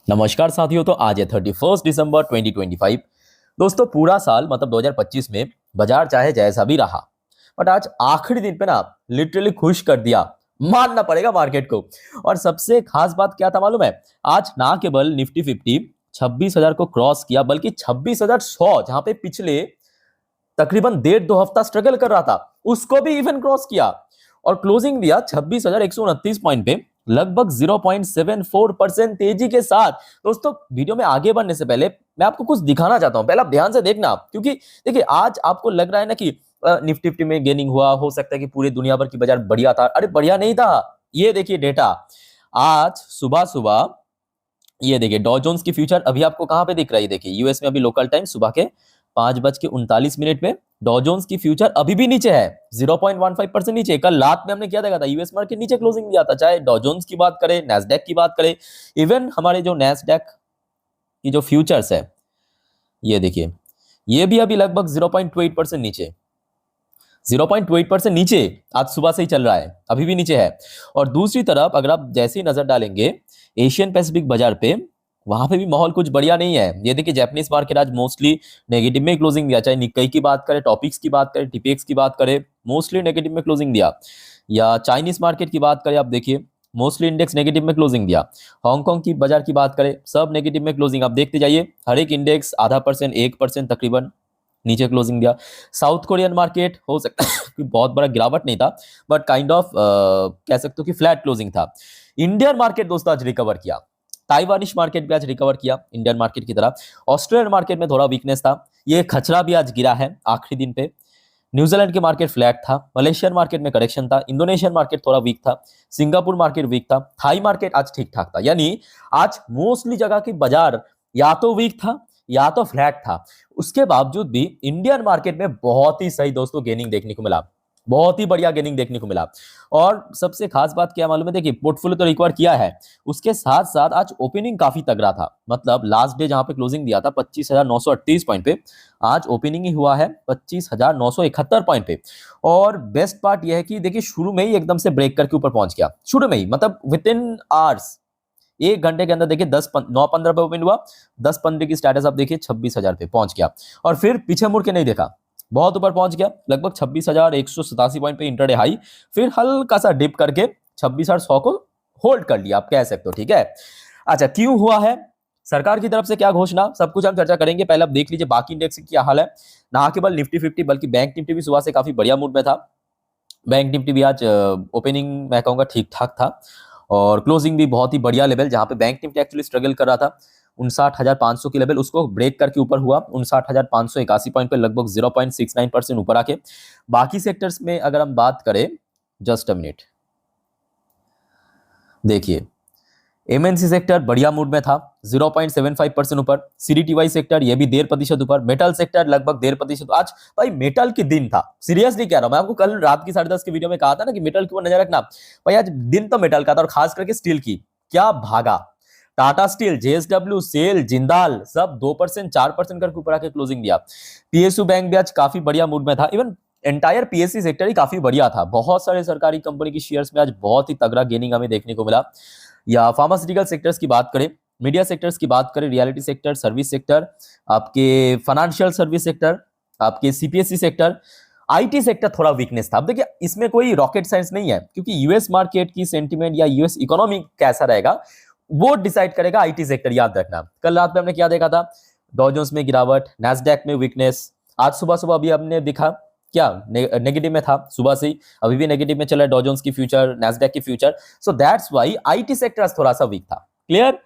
नमस्कार साथियों। तो आज है 31 दिसंबर 2025। दोस्तों पूरा साल मतलब 2025 में बाजार चाहे जैसा भी रहा, बट आज आखिरी दिन पे ना लिटरली खुश कर दिया, मानना पड़ेगा मार्केट को। और सबसे खास बात क्या था मालूम है? आज ना केवल निफ्टी 50 26,000 को क्रॉस किया, बल्कि 26,100 जहां पे पिछले तकरीबन डेढ़ दो हफ्ता स्ट्रगल कर रहा था, उसको भी इवन क्रॉस किया और क्लोजिंग दिया 26,129 पॉइंट पे, लगभग 0.74% तेजी के साथ। दोस्तों वीडियो में आगे बढ़ने से पहले मैं आपको कुछ दिखाना चाहता हूं, पहले आप ध्यान से देखना, क्योंकि देखिए आज आपको लग रहा है ना कि निफ्टी 50 में गेनिंग हुआ, हो सकता है कि पूरे दुनिया भर की बाजार बढ़िया था। अरे बढ़िया नहीं था। ये देखिए डेटा, आज सुबह सुबह ये देखिए डॉ जोन्स की फ्यूचर अभी आपको कहां पे दिख रही है? देखिए यूएस में अभी लोकल टाइम सुबह के 5:39 में डॉ जोन्स की फ्यूचर अभी भी नीचे है, 0.15% नीचे। कल रात में हमने क्या देखा था? यूएस मार्केट नीचे क्लोजिंग दिया था, चाहे डॉ जोन्स की बात करें, नैस्डैक की बात करें, इवन हमारे जो नैस्डैक की जो फ्यूचर्स है, ये देखिए ये भी अभी लगभग 0.28% नीचे, 0.28% नीचे आज सुबह से ही चल रहा है, अभी भी नीचे है। और दूसरी तरफ अगर आप जैसे ही नजर डालेंगे एशियन पैसिफिक बाजार पे, वहां पे भी माहौल कुछ बढ़िया नहीं है। ये देखिए जापानीज मार्केट आज मोस्टली नेगेटिव में क्लोजिंग दिया, चाहे निक्केई की बात करें, टॉपिक्स की बात करें, टीपीएक्स की बात करें, मोस्टली नेगेटिव में क्लोजिंग दिया। या चाइनीज मार्केट की बात करें, आप देखिए मोस्टली इंडेक्स नेगेटिव में क्लोजिंग दिया। हांगकांग की बाजार की बात करें, सब नेगेटिव में क्लोजिंग। आप देखते जाइए, हर एक इंडेक्स आधा परसेंट 1% तकरीबन नीचे क्लोजिंग दिया। साउथ कोरियन मार्केट हो सकता है कि बहुत बड़ा गिरावट नहीं था, बट काइंड ऑफ कह सकते हो कि फ्लैट क्लोजिंग था। इंडियन मार्केट दोस्तों आज रिकवर किया, ताइवानिश मार्केट भी आज रिकवर किया इंडियन मार्केट की तरह। ऑस्ट्रेलियन मार्केट में थोड़ा वीकनेस था, ये खचरा भी आज गिरा है आखिरी दिन पे। न्यूजीलैंड के मार्केट फ्लैट था, मलेशियन मार्केट में करेक्शन था, इंडोनेशियन मार्केट थोड़ा वीक था, सिंगापुर मार्केट वीक था, थाई मार्केट आज ठीक ठाक था। यानी आज मोस्टली जगह की बाजार या तो वीक था या तो फ्लैट था। उसके बावजूद भी इंडियन मार्केट में बहुत ही सही दोस्तों गेनिंग देखने को मिला, बहुत ही बढ़िया गेनिंग देखने को मिला। और सबसे खास बात क्या मालूम है? देखिए पोर्टफोलियो तो रिकवर किया है, उसके साथ साथ आज ओपनिंग काफी तगड़ा था। मतलब लास्ट डे जहां पे क्लोजिंग दिया था 25,938 पॉइंट पे, आज ओपनिंग ही हुआ है 25,971 पॉइंट पे। और बेस्ट पार्ट यह है कि देखिए शुरू में ही एकदम से ब्रेक करके ऊपर पहुंच गया, शुरू में ही मतलब विद इन आवर्स, 1 घंटे के अंदर देखिए 9:15 पे ओपन हुआ, 10:15 की स्टेटस आप देखिए 26,000 पे पहुंच गया। और फिर पीछे मुड़ के नहीं देखा, बहुत ऊपर पहुंच गया, लगभग 26,187 पॉइंट पे इंटरडे हाई, फिर हल्का सा डिप करके 26,100 को होल्ड कर लिया, आप कह सकते हो। ठीक है, अच्छा क्यों हुआ है, सरकार की तरफ से क्या घोषणा, सब कुछ हम चर्चा करेंगे। पहले आप देख लीजिए बाकी इंडेक्स की क्या हाल है। ना केवल निफ्टी 50 बल्कि बैंक निफ्टी भी सुबह से काफी बढ़िया मूड में था। बैंक निफ्टी भी आज ओपनिंग मैं कहूंगा ठीक ठाक था और क्लोजिंग भी बहुत ही बढ़िया लेवल, जहां पे बैंक निफ्टी एक्चुअली स्ट्रगल कर रहा था 59,500 की लेवल, उसको ब्रेक करके ऊपर हुआ 59,581 पॉइंट पे, लगभग 0.69% ऊपर आके। बाकी सेक्टर्स में अगर हम बात करें, जस्ट अ मिनट, देखिए एमएनसी सेक्टर बढ़िया मूड में था, 0.75% ऊपर। सीडीटीवाई सेक्टर ये भी 1.5% ऊपर। मेटल सेक्टर लगभग 1.5% आज। भाई मेटल की दिन था, सीरियसली कह रहा हूं मैं आपको, कल रात की 10:30 की वीडियो में कहा था ना कि मेटल के ऊपर नजर रखना। भाई आज दिन तो मेटल का था, और खास करके स्टील की क्या भागा। Tata steel, JSW, SAIL, Jindal सब 2% 4% करके ऊपर आके क्लोजिंग दिया। पीएसयू बैंक भी आज काफी बढ़िया मूड में था। इवन एंटायर पीएससी सेक्टर ही काफी बढ़िया था, बहुत सारे सरकारी कंपनी की शेयर्स में आज बहुत ही तगड़ा गेनिंग हमें देखने को मिला। या फार्मास्यूटिकल सेक्टर्स की बात करें, मीडिया सेक्टर्स की बात करें, रियलिटी सेक्टर, सर्विस सेक्टर, आपके फाइनेंशियल सर्विस सेक्टर, आपके सीपीएससी सेक्टर, आईटी सेक्टर थोड़ा वीकनेस था। अब देखिए इसमें कोई रॉकेट साइंस नहीं है, क्योंकि यूएस मार्केट की सेंटीमेंट या यूएस इकोनॉमी कैसा रहेगा वो डिसाइड करेगा आईटी सेक्टर, याद रखना। कल रात में हमने क्या देखा था? डॉ जोन्स में गिरावट, नैस्डैक में वीकनेस। आज सुबह सुबह अभी हमने दिखा क्या नेगेटिव में था, सुबह से ही अभी भी नेगेटिव में चला है डॉ जोन्स की फ्यूचर, नैस्डैक की future. So that's why IT sector थोड़ा सा वीक था। क्लियर?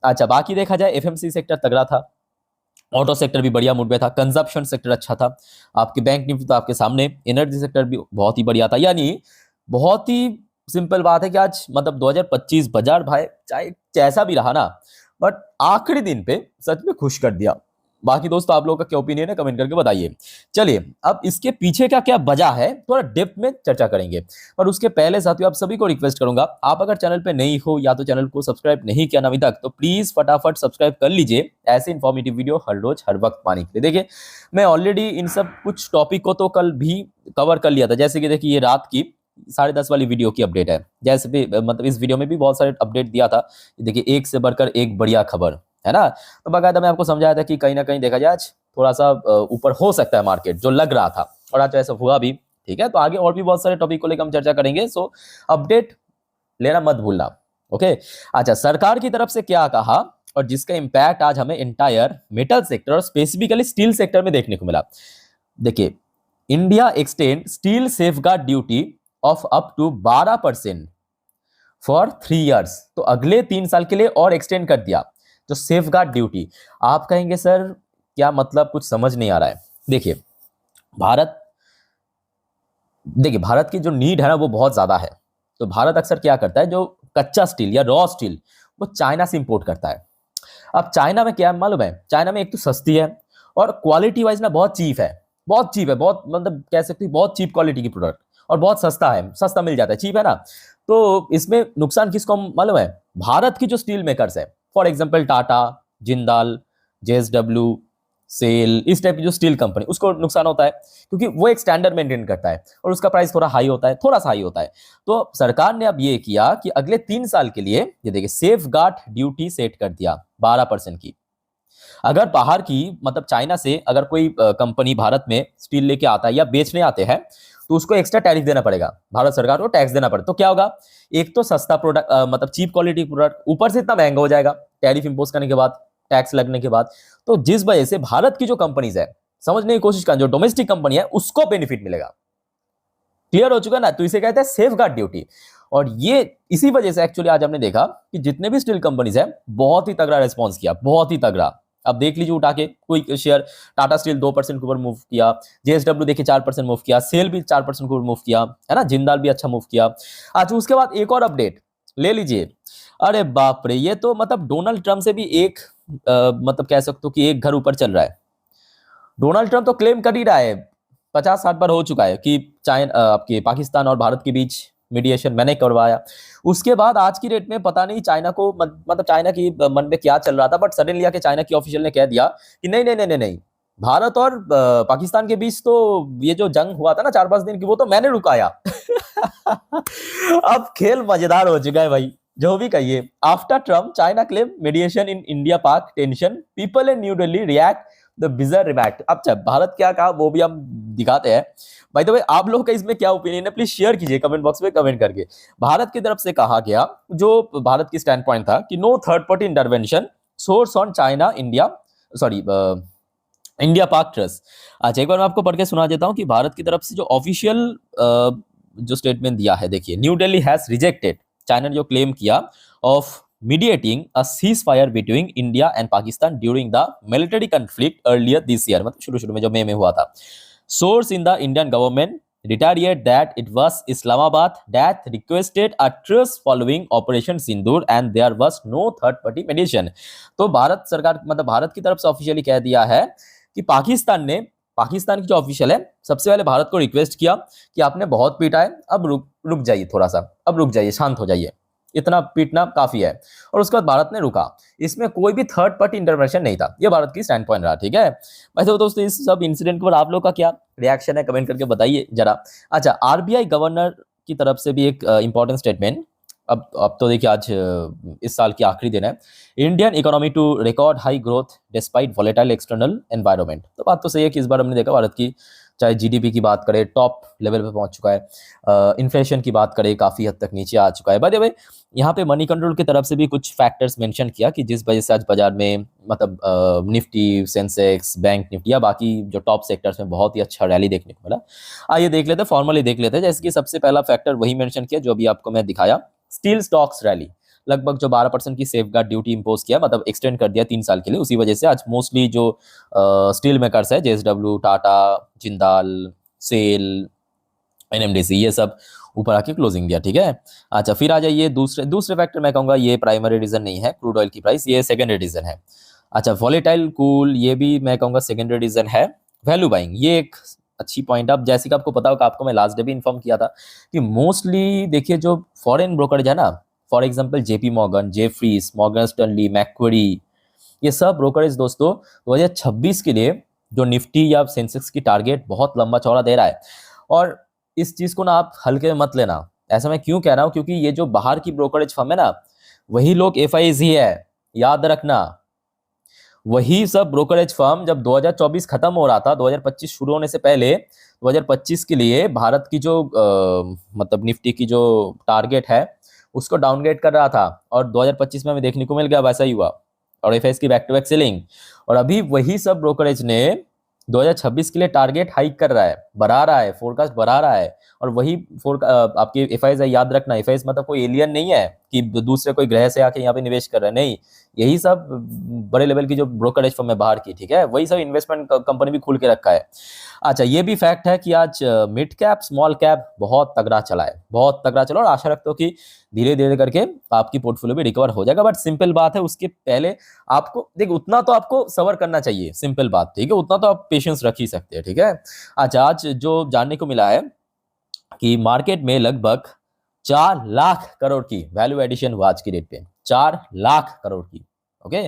अच्छा बाकी देखा जाए एफएमसी सेक्टर तगड़ा था, ऑटो सेक्टर भी बढ़िया मूड में था, कंजप्शन सेक्टर अच्छा था, आपके बैंक निफ्टी तो आपके सामने, एनर्जी सेक्टर भी बहुत ही बढ़िया था। यानी बहुत ही सिंपल बात है कि आज मतलब 2025 बाजार भाई चाहे जैसा भी रहा ना, बट आखिरी दिन पे सच में खुश कर दिया। बाकी दोस्तों आप लोगों का क्या ओपिनियन है, कमेंट करके बताइए। चलिए अब इसके पीछे का क्या वजह है थोड़ा डेप्थ में चर्चा करेंगे, पर उसके पहले साथियों आप सभी को रिक्वेस्ट करूंगा, आप अगर चैनल पे नहीं हो या तो चैनल को सब्सक्राइब नहीं किया ना अभी तक, तो प्लीज फटाफट सब्सक्राइब कर लीजिए, ऐसे इन्फॉर्मेटिव वीडियो हर रोज हर वक्त पाने के लिए। देखिए मैं ऑलरेडी इन सब कुछ टॉपिक को तो कल भी कवर कर लिया था, जैसे कि देखिए ये रात की 10:30 वाली वीडियो की अपडेट है। जैसे भी मतलब इस वीडियो में भी बहुत सारे अपडेट दिया था। देखिए एक से बढ़कर एक बढ़िया खबर है ना। तो बाकायदा मैं आपको समझाया था कि कहीं ना कहीं देखा जाए आज थोड़ा सा ऊपर हो सकता है मार्केट, जो लग रहा था, और आज ऐसा हुआ भी। ठीक है, तो आगे और भी बहुत सारे टॉपिक को लेकर हम चर्चा करेंगे, सो अपडेट लेना मत भूलना। ओके। अच्छा, सरकार की तरफ से क्या कहा और जिसका इंपैक्ट आज हमें इंटायर मेटल सेक्टर और स्पेसिफिकली स्टील सेक्टर में देखने को मिला। देखिए, India extend steel safeguard duty of up to 12% for 3 years. तो अगले 3 साल के लिए और एक्सटेंड कर दिया जो सेफगार्ड ड्यूटी। आप कहेंगे सर क्या मतलब, कुछ समझ नहीं आ रहा है। देखिए भारत देखिए भारत की जो नीड है ना वो बहुत ज्यादा है। तो भारत अक्सर क्या करता है, जो कच्चा स्टील या रॉ स्टील वो चाइना से इंपोर्ट करता है। अब चाइना में क्या है मालूम है, चाइना में एक तो सस्ती है और क्वालिटी वाइज ना बहुत चीप है। बहुत चीप है, बहुत मतलब कह सकते हैं बहुत चीप क्वालिटी की प्रोडक्ट, और बहुत सस्ता है, सस्ता मिल जाता है, चीप है ना। तो इसमें नुकसान किसको मालूम है, भारत की जो स्टील मेकर्स है, for example Tata, Jindal, JSW, SAIL, इस टाइप की जो स्टील कंपनी, उसको नुकसान होता है क्योंकि वो एक स्टैंडर्ड मेंटेन करता है और उसका प्राइस थोड़ा हाई होता है, थोड़ा सा हाई होता है। तो सरकार ने अब ये किया कि अगले 3 साल के लिए ये देखिए सेफ गार्ड ड्यूटी सेट कर दिया 12% की। अगर बाहर की मतलब चाइना से अगर कोई कंपनी भारत में स्टील लेके आता है या बेचने आते हैं तो उसको एक्स्ट्रा टैरिफ देना पड़ेगा, भारत सरकार को टैक्स देना पड़ेगा। तो क्या होगा, एक तो सस्ता प्रोडक्ट मतलब चीप क्वालिटी प्रोडक्ट, ऊपर से इतना महंगा हो जाएगा टैरिफ इंपोज करने के बाद, टैक्स लगने के बाद। तो जिस वजह से भारत की जो कंपनीज है, समझने की कोशिश करें, जो डोमेस्टिक कंपनी है उसको बेनिफिट मिलेगा। क्लियर हो चुका ना। तो इसे कहते हैं सेफ गार्ड ड्यूटी। और ये इसी वजह से एक्चुअली आज हमने देखा कि जितने भी स्टील कंपनीज है बहुत ही तगड़ा रेस्पॉन्स किया, बहुत ही तगड़ा। अब देख लीजिए उठा के कोई शेयर, टाटा स्टील 2% के ऊपर मूव किया, जेएसडब्ल्यू देखिए 4% मूव किया, सेल भी 4% के ऊपर मूव किया, है ना, जिंदाल भी अच्छा मूव किया। अच्छा, उसके बाद एक और अपडेट ले लीजिए। अरे बाप रे, ये तो मतलब डोनाल्ड ट्रंप से भी एक मतलब कह सकते हो कि एक घर ऊपर चल रहा है। डोनाल्ड ट्रंप तो क्लेम कर ही रहा है, 50-60 बार हो चुका है कि चाइना आपके पाकिस्तान और भारत के बीच मीडिएशन मैंने करवाया। उसके बाद आज की डेट में पता नहीं चाइना को मतलब चाइना की मन में क्या चल रहा था, बट सडनली आके चाइना की ऑफिशियल ने कह दिया कि नहीं नहीं नहीं नहीं नहीं, भारत और पाकिस्तान के बीच तो ये जो जंग हुआ था ना 4-5 दिन की, वो तो मैंने रुकाया। अब खेल मजेदार हो चुका है भाई, जो भी कहिए। After Trump China claim mediation in India Pak tension, people in New Delhi react the bizarre react. अब भारत क्या कहा वो भी हम दिखाते हैं। भाई तो भाई आप लोगों का इसमें क्या ओपिनियन है, प्लीज शेयर कीजिए कमेंट बॉक्स में कमेंट करके। भारत की तरफ से कहा गया, जो भारत की स्टैंड पॉइंट था कि no third party intervention, source on China India, sorry India Pak trust. अच्छा, एक बार मैं आपको पढ़ के सुना देता हूं कि भारत की तरफ से जो ऑफिशियल जो स्टेटमेंट दिया है। देखिए, new Delhi has rejected, China ने जो क्लेम किया, of mediating a cease fire between India and Pakistan during the military conflict earlier this year, मतलब शुरू में जो मई में हुआ था। Source in the Indian government retaliated that it was Islamabad that requested a truce following Operation Sindoor and there was no third party mediation। तो भारत सरकार मतलब भारत की तरफ से ऑफिशियली कह दिया है कि पाकिस्तान की जो ऑफिशियल है सबसे पहले भारत को रिक्वेस्ट किया कि आपने बहुत पीटा है, अब रुक जाइए, थोड़ा सा अब रुक जाइए, शांत हो जाइए, इतना पीटना काफी है। और उसके बाद भारत ने रुका, इसमें कोई भी थर्ड पार्टी इंटरवेंशन नहीं था। ये भारत की स्टैंड पॉइंट रहा। ठीक है भाई, तो दोस्तों इस सब इंसिडेंट पर आप लोग का क्या रिएक्शन है, कमेंट करके बताइए जरा। अच्छा, आरबीआई गवर्नर की तरफ से भी एक इंपॉर्टेंट स्टेटमेंट। अब तो देखिए आज इस साल की आखिरी दिन है। Indian economy to record high growth despite volatile external environment. तो बात तो सही है कि इस बार हमने देखा भारत की चाहे जीडीपी की बात करें टॉप लेवल पे पहुंच चुका है, इन्फ्लेशन की बात करें काफी हद तक नीचे आ चुका है। बाय द वे, यहाँ पे मनी कंट्रोल की तरफ से भी कुछ फैक्टर्स मेंशन किया कि जिस वजह से आज बाजार में मतलब निफ्टी, सेंसेक्स, बैंक निफ्टी या बाकी जो टॉप सेक्टर्स में बहुत ही अच्छा रैली देखने को मिला। आइए देख लेते हैं, फॉर्मली देख लेते हैं। जैसे कि सबसे पहला फैक्टर वही मेंशन किया जो अभी आपको मैं दिखाया, स्टील स्टॉक्स रैली। लगभग जो 12% की सेफगार्ड ड्यूटी इंपोज किया, मतलब एक्सटेंड कर दिया 3 साल के लिए, उसी वजह से आज मोस्टली जो स्टील मेकर्स है, JSW, Tata, Jindal, SAIL, NMDC, ये सब ऊपर आके क्लोजिंग दिया। ठीक है। अच्छा, फिर आ जाइए दूसरे फैक्टर, मैं कहूंगा ये प्राइमरी रीजन नहीं है, क्रूड ऑयल की प्राइस, ये सेकेंडरी रीजन है। अच्छा, वॉलेटाइल कूल, ये भी मैं कहूंगा सेकेंडरी रीजन है। वैल्यू बाइंग, ये एक अच्छी पॉइंट। अब जैसे कि आपको पता होगा, आपको मैं लास्ट डे भी इन्फॉर्म किया था कि मोस्टली देखिए जो फॉरेन ब्रोकरेज है ना, for example JP Morgan, Jefferies, Morgan Stanley, Macquarie, ये सब ब्रोकरेज दोस्तों 2026 के लिए जो निफ्टी या सेंसेक्स की टारगेट बहुत लंबा चौड़ा दे रहा है। और इस चीज को ना आप हल्के में मत लेना। ऐसा मैं क्यों कह रहा हूँ, क्योंकि ये जो बाहर की ब्रोकरेज फर्म है ना, वही लोग एफआईज ही है, याद रखना। वही सब ब्रोकरेज फर्म जब 2024 खत्म हो रहा था, 2025 शुरू होने से पहले 2025 के लिए भारत की जो मतलब निफ्टी की जो टारगेट है उसको डाउनग्रेड कर रहा था, और 2025 में हमें देखने को मिल गया वैसा ही हुआ, और एफआईएस की बैक टू बैक सेलिंग। और अभी वही सब ब्रोकरेज ने 2026 के लिए टारगेट हाइक कर रहा है, बढ़ा रहा है, फोरकास्ट बढ़ा रहा है। और वही आपके एफआईएस है, याद रखना। एफआईएस मतलब कोई एलियन नहीं है कि दूसरे कोई ग्रह से आके यहाँ पे निवेश कर रहा है, नहीं। यही सब बड़े लेवल की जो ब्रोकरेज फर्म है बाहर की, ठीक है, वही सब इन्वेस्टमेंट कंपनी भी खुल के रखा है। अच्छा, ये भी फैक्ट है कि आज मिड कैप स्मॉल कैप बहुत तगड़ा चला है, बहुत तगड़ा चला, और आशा रखता हूँ कि धीरे धीरे करके आपकी पोर्टफोलियो भी रिकवर हो जाएगा। बट सिंपल बात है, उसके पहले आपको देख उतना तो आपको सबर करना चाहिए, सिंपल बात, ठीक है, उतना तो आप पेशेंस रख ही सकते हैं, ठीक है। अच्छा, आज जो जानने को मिला है कि मार्केट में लगभग 4 लाख करोड़ की वैल्यू एडिशन हुआ आज की डेट पे, 4 लाख करोड़ की। ओके,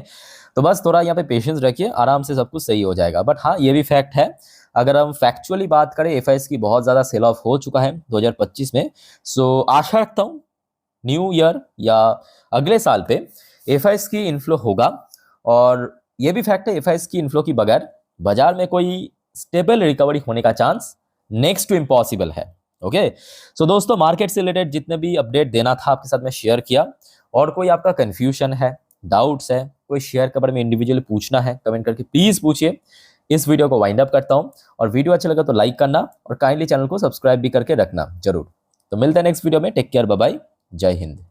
तो बस थोड़ा यहाँ पे पेशेंस रखिए, आराम से सब कुछ सही हो जाएगा। बट हाँ, ये भी फैक्ट है, अगर हम फैक्चुअली बात करें, एफआईएस की बहुत ज्यादा सेल ऑफ हो चुका है 2025 में। सो आशा रखता हूँ न्यू ईयर या अगले साल पे एफआईएस की इन्फ्लो होगा। और ये भी फैक्ट है, एफआईएस की इन्फ्लो की बगैर बाजार में कोई स्टेबल रिकवरी होने का चांस नेक्स्ट टू इम्पॉसिबल है। ओके, सो दोस्तों, मार्केट से रिलेटेड जितने भी अपडेट देना था आपके साथ में शेयर किया। और कोई आपका कंफ्यूजन है, डाउट्स है, कोई शेयर के बारे में इंडिविजुअली पूछना है, कमेंट करके प्लीज पूछिए। इस वीडियो को वाइंड अप करता हूं, और वीडियो अच्छा लगा तो लाइक करना, और काइंडली चैनल को सब्सक्राइब भी करके रखना जरूर। तो मिलते हैं नेक्स्ट वीडियो में, टेक केयर, बाय बाय, जय हिंद।